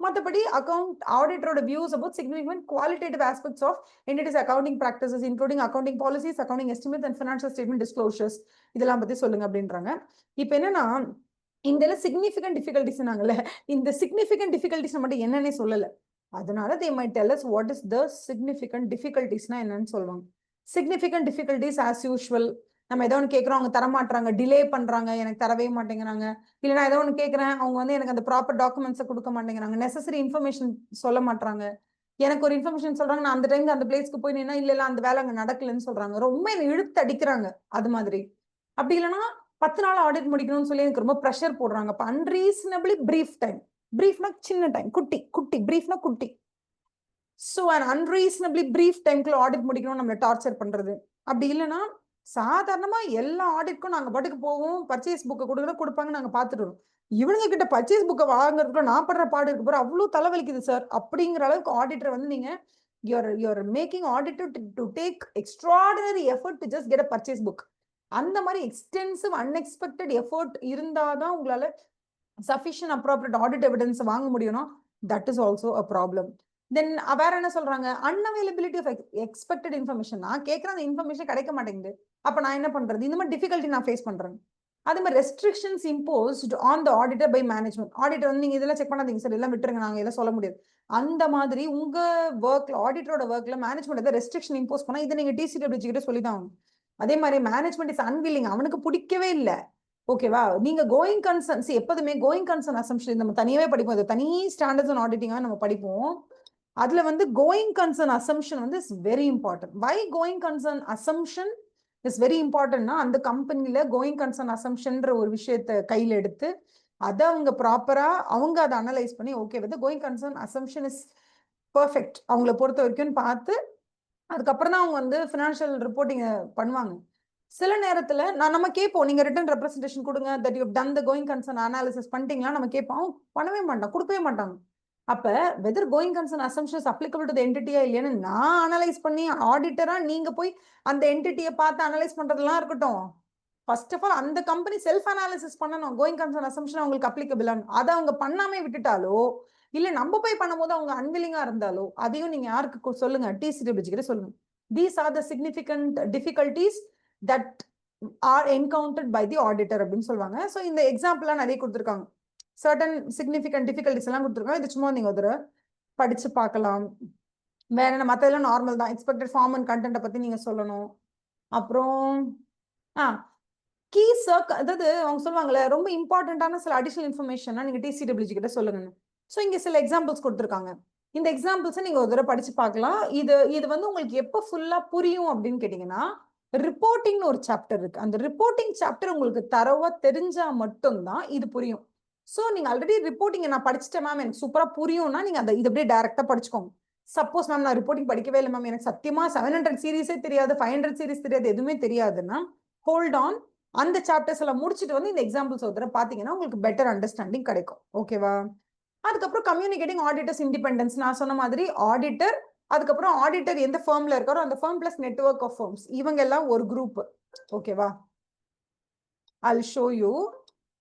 மற்றபடி அக்கௌண்ட் ஆடிட்டரோட views about significant qualitative aspects of entities accounting practices including accounting policies, accounting estimates and financial statement disclosures இதெல்லாம் பத்தி சொல்லுங்க அப்படின்றாங்க. இப்போ என்னன்னா, இந்த சிக்னிஃபிகண்ட் டிஃபிகல்டிஸ் நாங்கல்ல, இந்த சிக்னிஃபிகண்ட் டிஃபிகல்டிஸ் மட்டும் என்னன்னே சொல்லல. அதனால they might tell us what is the significant difficulties னா என்னன்னு சொல்லுவாங்க. significant difficulties as usual, நம்ம ஏதோ ஒன்று கேட்குறோம் அவங்க தரமாட்டுறாங்க, டிலே பண்றாங்க, எனக்கு தரவே மாட்டேங்கிறாங்க, இல்லை நான் ஏதோ ஒன்று கேட்குறேன் அவங்க வந்து எனக்கு அந்த ப்ராப்பர் டாக்குமெண்ட்ஸை கொடுக்க மாட்டேங்கிறாங்க, நெசசரி இன்ஃபர்மேஷன் சொல்ல மாட்டாங்க, எனக்கு ஒரு இன்ஃபர்மேஷன் சொல்றாங்க, நான் அந்த டைம்க்கு அந்த பிளேஸ்க்கு போய் நின்னா இல்ல அந்த வேலை அங்க நடக்கலன்னு சொல்றாங்க, ரொம்ப என்னை இழுத்து அடிக்கிறாங்க. அது மாதிரி அப்படி இல்லைன்னா 10 நாள் ஆடிட் முடிக்கணும்னு சொல்லி எனக்கு ரொம்ப ப்ரெஷர் போடுறாங்க. அப்ப அன்ரீசனபிளி பிரீஃப் டைம், பிரீஃப்னா சின்ன டைம், குட்டி குட்டி பிரீஃப்னா குட்டி. ஸோ அண்ட் அன்ரீசனபிளி பிரீஃப் டைம்குள்ள ஆடிட் முடிக்கணும் நம்மளை டார்ச்சர் பண்றது. அப்படி இல்லைன்னா சாதாரணமா எல்லா ஆடிட்க்கும் நாங்க பாட்டுக்கு போவோம், பர்ச்சேஸ் புக்கை கொடுப்பாங்க, நாங்க பார்த்துட்டு வரோம். இவங்க கிட்ட பர்ச்சேஸ் புக்கை வாங்குறதுக்குள்ள நான் படுற பாடு இருக்கு போற, அவ்வளவு தலைவலிக்குது சார் அப்படிங்கிற அளவுக்கு ஆடிட்டர் வந்து நீங்க you're making auditor to take extraordinary effort to just get a purchase book. அந்த மாதிரி எக்ஸ்டென்சிவ் அன்எக்ஸ்பெக்டட் எஃபோர்ட் இருந்தாதான் உங்களால சஃபிஷியன்ட் அப்ராப்ரியேட் ஆடிட் எவிடன்ஸ் வாங்க முடியும்னா that is also a problem. Then வேற என்ன சொல்றாங்க, அன்அவைலபிலிட்டி ஆஃப் எக்ஸ்பெக்டட் இன்ஃபர்மேஷன். நான் கேட்குற அந்த இன்ஃபர்மேஷன் கிடைக்க மாட்டேங்குது, அப்ப நான் என்ன பண்றது, இந்த மாதிரி டிஃபிகல்ட்டி நான் ஃபேஸ் பண்றேன். அதே மாதிரி restrictions imposed on the auditor by management. Auditor வந்து நீங்க இதெல்லாம் செக் பண்ணாதீங்க சார், எல்லாம் விட்டுருங்க, நாங்க எல்லாம் சொல்ல முடியாது. அந்த மாதிரி உங்க ஒர்க்ல ஆடிட்டரோட ஒர்க்ல மேனேஜ்மெண்ட் ஏதாவது ரெஸ்ட்ரிக்ஷன் இம்போஸ் பண்ணா இதை நீங்க TCWG கிட்ட சொல்லிதான் ஆகணும். அதே மாதிரி மேனேஜ்மெண்ட் இஸ் அன்வில்லிங், அவனுக்கு பிடிக்கவே இல்லை, ஓகேவா? நீங்க கோயிங் கன்சர்ன்ஸ் எப்போதுமே கோயிங் கன்சர்ன் அசம்ஷன் நம்ம தனியாவே படிப்போம், அது தனி ஸ்டாண்டர்ட்ஸ் அண்ட் ஆடிட்டிங்காக நம்ம படிப்போம். அதுல வந்து கோயிங் கன்சர்ன் அசம்ஷன் வந்து is very important. Why going concern assumption is very இம்பார்ட்டன்ட்னா, அந்த கம்பெனில கோயிங் கன்சர்ன் அசம்ஷன்ற ஒரு விஷயத்த கையில எடுத்து அதை அவங்க ப்ராப்பரா அவங்க அதை அனலைஸ் பண்ணி ஓகே வந்து going concern assumption is perfect அவங்கள பொறுத்த வரைக்கும் பார்த்து அதுக்கப்புறம் தான் அவங்க வந்து ஃபினான்ஷியல் ரிப்போர்ட்டிங் பண்ணுவாங்க. சில நேரத்துல நம்ம கேட்போம், நீங்க ரிட்டன் ரெப்ரஸன்டேஷன் கொடுங்க, that you done the going concern analysis பண்ணிட்டீங்களா நம்ம கேட்போம், பண்ணவே மாட்டான், கொடுக்கவே மாட்டாங்க. அப்ப whether going concern assumptions applicable to the என்டிட்டியா இல்லையான்னு நான் அனலைஸ் பண்ணி ஆடிட்டரா நீங்க போய் அந்த என்டிட்டியை பார்த்து அனலைஸ் பண்றதெல்லாம் இருக்கட்டும், ஃபர்ஸ்ட் ஆஃப் ஆல் அந்த கம்பெனி செல்ஃப் அனாலிசிஸ் பண்ணணும், கோயிங் கன்சர்ன் அசம்ஷன் அவங்களுக்கு அப்ளிகபிளான்னு. அதை அவங்க பண்ணாமே விட்டுட்டாலோ இல்ல நம்ம போய் பண்ணும்போது அவங்க அன்வில்லிங்கா இருந்தாலோ அதையும் நீங்க யாருக்கு சொல்லுங்க, TCWG கிட்ட சொல்லுங்க. These are the significant difficulties that are encountered by the auditor அப்படின்னு சொல்லுவாங்க. ஸோ இந்த எக்ஸாம்பிள்லாம் நிறைய கொடுத்துருக்காங்க. சர்டன் சிக்னிஃபிகண்ட் டிஃபிகல்டிஸ் எல்லாம் கொடுத்துருக்காங்க. இது சும்மா நீங்க ஒரு படிச்சு பார்க்கலாம். வேற என்ன, மற்றதெல்லாம் நார்மல் தான். எக்ஸ்பெக்டட் ஃபார்ம் அண்ட் கண்டென்ட்டை பத்தி நீங்க சொல்லணும். அப்புறம் கீ சர்க், அதாவது அவங்க சொல்லுவாங்கல்ல ரொம்ப இம்பார்ட்டன்டான சில அடிஷனல் இன்ஃபர்மேஷன் நீங்க டிசிடபிள்யூஜி கிட்ட சொல்லுங்க. ஸோ இங்க சில எக்ஸாம்பிள்ஸ் கொடுத்துருக்காங்க. இந்த எக்ஸாம்பிள்ஸை நீங்க ஒரு தடவை படிச்சு பார்க்கலாம். இது வந்து உங்களுக்கு எப்போ ஃபுல்லா புரியும் அப்படின்னு கேட்டீங்கன்னா, ரிப்போர்ட்டிங்னு ஒரு சாப்டர் இருக்கு. அந்த ரிப்போர்ட்டிங் சாப்டர் உங்களுக்கு தரவா தெரிஞ்சா மட்டும்தான் இது புரியும். ஸோ நீங்க ஆல்ரெடி ரிப்போர்ட்டிங் நான் படிச்சுட்டேன் மேம், எனக்கு சூப்பரா புரியும்னா நீங்க அந்த இது அப்படியே டைரக்டா படிச்சுக்கோங்க. சப்போஸ் மேம் நான் ரிப்போர்ட்டிங் படிக்கவே இல்லை மேம், எனக்கு சத்தியமா 700 சீரீஸே தெரியாது, 500 சீரீஸ் தெரியாது, எதுவுமே தெரியாதுன்னா ஹோல்ட் ஆன். அந்த சாப்டர்ஸ் எல்லாம் முடிச்சுட்டு வந்து இந்த எக்ஸாம்பிள்ஸ் ஒரு தடவை பார்த்தீங்கன்னா உங்களுக்கு பெட்டர் அண்டர்ஸ்டாண்டிங் கிடைக்கும். ஓகேவா? அதுக்கப்புறம் கம்யூனிகேட்டிங் ஆடிட்டர்ஸ் இண்டிபெண்டன்ஸ், நான் சொன்ன மாதிரி ஆடிட்டர், அதுக்கப்புறம் ஆடிட்டர் எந்த ஃபர்ம்ல இருக்காரோ அந்த firm plus network of firms, இவங்க எல்லாம் ஒரு குரூப். ஓகேவா? I'll show you.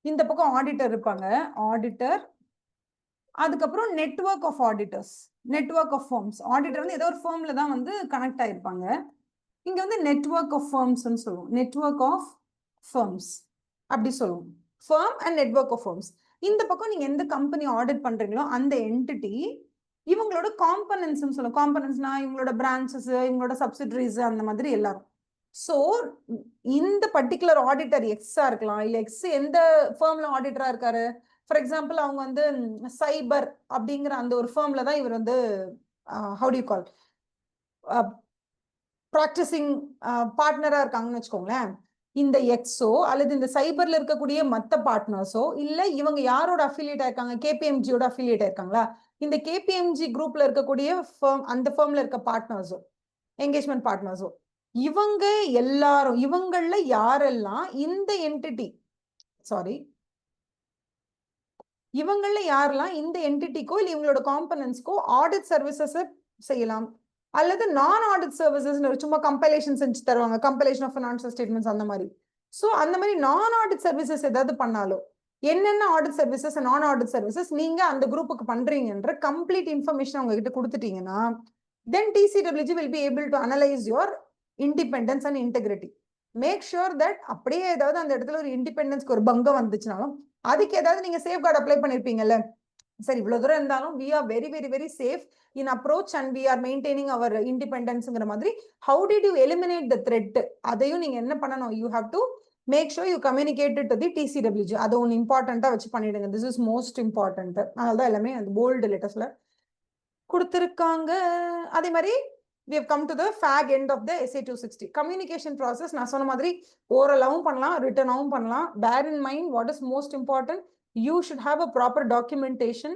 இந்த பக்கம் ஆடிட்டர் இருப்பாங்க, ஆடிட்டர், அதுக்கப்புறம் network of auditors, network of firms. Auditor வந்து ஏதோ ஒரு ஃபர்ம்ல தான் வந்து கனெக்ட் ஆயிருப்பாங்க. இங்க வந்து நெட்வொர்க் ஆஃப் ஃபர்ம்ஸ்னு சொல்லுவோம். நெட்வொர்க் ஆஃப் ஃபர்ம்ஸ் அப்படி சொல்லுவோம். Firm and network of firms. இந்த பக்கம் நீங்க எந்த கம்பெனி ஆடிட் பண்றீங்களோ அந்த என்டிட்டி இவங்களோட காம்பனன்ட்ஸ் சொல்லுவோம். காம்பனன்ட்ஸ்னா இவங்களோட பிரான்ச்சஸ், இவங்களோட சப்சிடரிஸ், அந்த மாதிரி எல்லாரும். ஸோ இந்த பர்டிகுலர் ஆடிட்டர் எக்ஸா இருக்கலாம், இல்ல எக்ஸ் எந்த ஃபர்ம்ல ஆடிட்டரா இருக்காரு. ஃபார் எக்ஸாம்பிள் அவங்க வந்து சைபர் அப்படிங்கிற அந்த ஒரு ஃபர்ம்ல தான் இவர் வந்து how do you call practicing பார்ட்னரா இருக்காங்கன்னு வச்சுக்கோங்களேன். இந்த எக்ஸோ அல்லது இந்த சைபர்ல இருக்கக்கூடிய மற்ற பார்ட்னர்ஸோ இல்ல இவங்க யாரோட அஃபிலியேட் ஆயிருக்காங்க, கேபிஎம்ஜியோட அஃபிலியேட் ஆயிருக்காங்களா, இந்த கேபிஎம்ஜி குரூப்ல இருக்கக்கூடிய ஃபர்ம், அந்த ஃபர்ம்ல இருக்க பார்ட்னர்ஸோ, என்கேஜ்மெண்ட் பார்ட்னர்ஸோ, இவங்க எல்லாரும், இவங்கள யாரெல்லாம் இந்த என்டிட்டி, சாரி, இவங்கள யாரெல்லாம் இந்த என்டிட்டிக்கோ இல்ல இவங்களோட காம்பனன்ட்ஸ்க்கோ ஆடிட் சர்வீசஸ் செய்யலாம், அல்லது நான் ஆடிட் சர்வீசஸ் சும்மா கம்பைலேஷன் செஞ்சு தருவாங்க, கம்பைலேஷன் ஆஃப் ஃபினான்ஷியல் ஸ்டேட்மெண்ட்ஸ் அந்த மாதிரி. ஸோ அந்த மாதிரி நான் ஆடிட் சர்வீசஸ் ஏதாவது பண்ணாலும் என்னென்ன ஆடிட் சர்வீசஸ், நான் ஆடிட் சர்வீசஸ் நீங்க அந்த குரூப்புக்கு பண்றீங்கன்ற கம்ப்ளீட் இன்ஃபர்மேஷன் அவங்க கிட்ட கொடுத்துட்டீங்கன்னா then TCWG will be able to analyze your independence and integrity. Make sure that அப்படியே ஏதாவது அந்த இடத்துல ஒரு இண்டிபெண்டன்ஸ்க்கு ஒரு பங்கம் வந்துச்சுனாலும் அதுக்கு ஏதாவது நீங்க சேஃப்கார்டு அப்ளை பண்ணிருப்பீங்கல்ல, சரி இவ்வளவு தூரம் இருந்தாலும் we are very very very safe in approach and we are maintaining our independenceங்கிற மாதிரி how did you eliminate the threat, அதையும் நீங்க என்ன பண்ணணும், you have to make sure you communicate it to the TCWG. அது ஒன்று இம்பார்ட்டண்டா வச்சு பண்ணிடுங்க. this is most important. அதனாலதான் எல்லாமே அந்த போல்டு லெட்டர்ஸ்ல கொடுத்திருக்காங்க. அதே மாதிரி we have come to the fag end of the essay 260. Communication process நான் சொன்ன மாதிரி ஓரலாவும் பண்ணலாம், ரிட்டனாவும் பண்ணலாம். bear in mind what is most important, you should have a proper documentation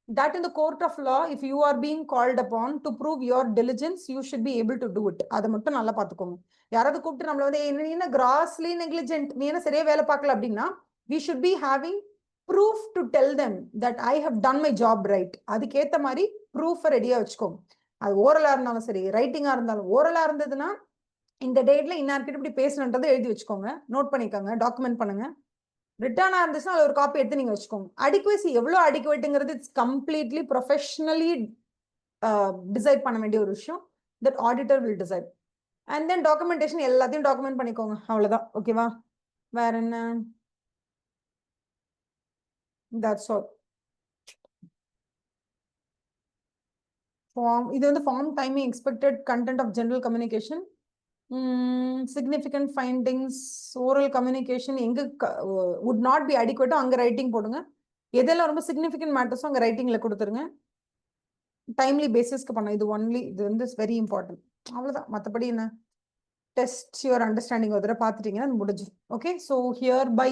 that in the court of law if you are being called upon to prove your diligence you should be able to do it. அதை மட்டும் நல்லா பார்த்துக்கோங்க. யாராவது கூப்பிட்டு நம்மள வந்து என்ன grossly negligent, நீ என்ன சரியா வேலை பார்க்கல அப்படின்னா we should be having proof to tell them that I have done my job right. அதுக்கேற்ற மாதிரி ப்ரூஃபை ரெடியா வச்சுக்கோங்க. அது ஓரலா இருந்தாலும் சரி, ரைட்டிங்கா இருந்தாலும். ஓரலா இருந்ததுன்னா இந்த டேட்ல இன்னார்கிட்ட இப்படி பேசணுன்றதை எழுதி வச்சுக்கோங்க, நோட் பண்ணிக்கோங்க, டாக்குமெண்ட் பண்ணுங்க. ரிட்டர்னா இருந்துச்சுன்னா அது ஒரு காப்பி எடுத்து நீங்க வச்சுக்கோங்க. அடிக்குவேசி எவ்வளவு அடிக்குவேட்டுங்கிறது இட்ஸ் கம்ப்ளீட்லி ப்ரொஃபஷனலி டிசைட் பண்ண வேண்டிய ஒரு விஷயம். That auditor will decide. And then documentation எல்லாத்தையும் டாக்குமெண்ட் பண்ணிக்கோங்க, அவ்வளவுதான். ஓகேவா? வேற என்ன? That's all. ஃபார்ம் இது வந்து form timing, expected content of general communication, significant findings, oral communication எங்க would not be adequate அங்க ரைட்டிங் போடுங்க. எதெல்லாம் ரொம்ப சிக்னிஃபிகண்ட் மேட்டர்ஸோ அங்க ரைட்டிங்ல கொடுத்துருங்க. டைம்லி பேசிஸ்க்கு பண்ண இது ஒன்லி, இது வந்து வெரி இம்பார்ட்டன்ட். அவ்வளவுதான். மற்றபடி என்ன, டெஸ்ட் யுவர் அண்டர்ஸ்டாண்டிங் ஒரு தடவை பார்த்துட்டீங்கன்னா அது முடிஞ்சு. ஓகே, ஸோ ஹியர் பை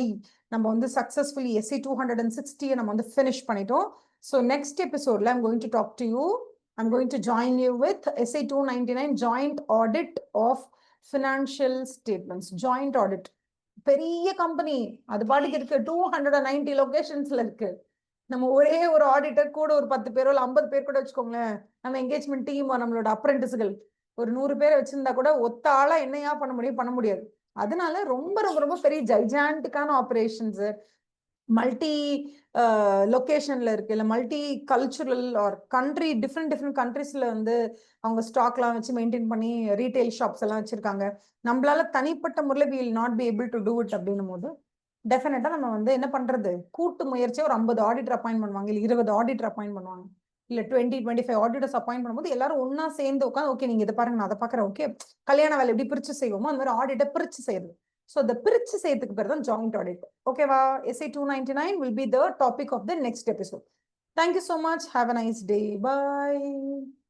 நம்ம வந்து சக்ஸஸ்ஃபுல்லி essay 260 நம்ம வந்து ஃபினிஷ் பண்ணிட்டோம். ஸோ நெக்ஸ்ட் எபிசோட்ல I'm going to talk to you, I'm going to join you with essay 299 joint audit of financial statements. joint audit பெரிய கம்பெனி, அது பாட்டுக்கு இருக்கு, 290 லொகேஷன்ஸ்ல இருக்கு. நம்ம ஒரே ஒரு ஆடிட்டர் கூட ஒரு 10 பேரோ இல்ல 50 பேர் கூட வச்சுக்கோங்களேன், நம்ம என்கேஜ்மெண்ட் டீம், நம்மளோட அப்ரெண்டிஸ்கள் ஒரு 100 பேரை வச்சிருந்தா கூட ஒத்த ஆளா என்னையா பண்ண முடியாது. அதனால ரொம்ப ரொம்ப ரொம்ப பெரிய ஜைஜாண்டிக்கான ஆபரேஷன்ஸ், மல்டி லொக்கேஷன்ல இருக்கு, இல்லை multi cultural or country, different கண்ட்ரீஸ்ல வந்து அவங்க ஸ்டாக்லாம் வச்சு மெயின்டைன் பண்ணி ரீட்டைல் ஷாப்ஸ் எல்லாம் வச்சிருக்காங்க. நம்மளால தனிப்பட்ட முறையில் will not be able to do it அப்படின்னும் போது டெஃபினட்டா நம்ம வந்து என்ன பண்றது, கூட்டு முயற்சியா ஒரு 50 ஆடிட்டர் அப்பாயிண்ட் பண்ணுவாங்க, இல்லை 20 ஆடிட்டர் அப்பாயிண்ட் பண்ணுவாங்க, இல்லை 20-25 ஆடிட்டர்ஸ் அப்பாயிண்ட் பண்ணும்போது எல்லாரும் ஒன்னா சேர்ந்து உட்காந்து ஓகே நீங்க இதை பாருங்க நான் அதை பாக்குறேன், ஓகே கல்யாண வேலை எப்படி பிரிச்சு செய்வோமோ அந்த மாதிரி ஆடிட்டை பிரிச்சு செய்யுது. ஸோ இந்த பிரிச்சு செய்யறதுக்கு பேர் தான் ஜாயிண்ட் ஆடிட். ஓகேவா? SA 299 will be the topic of the next episode. Thank you so much. Have a nice day. Bye.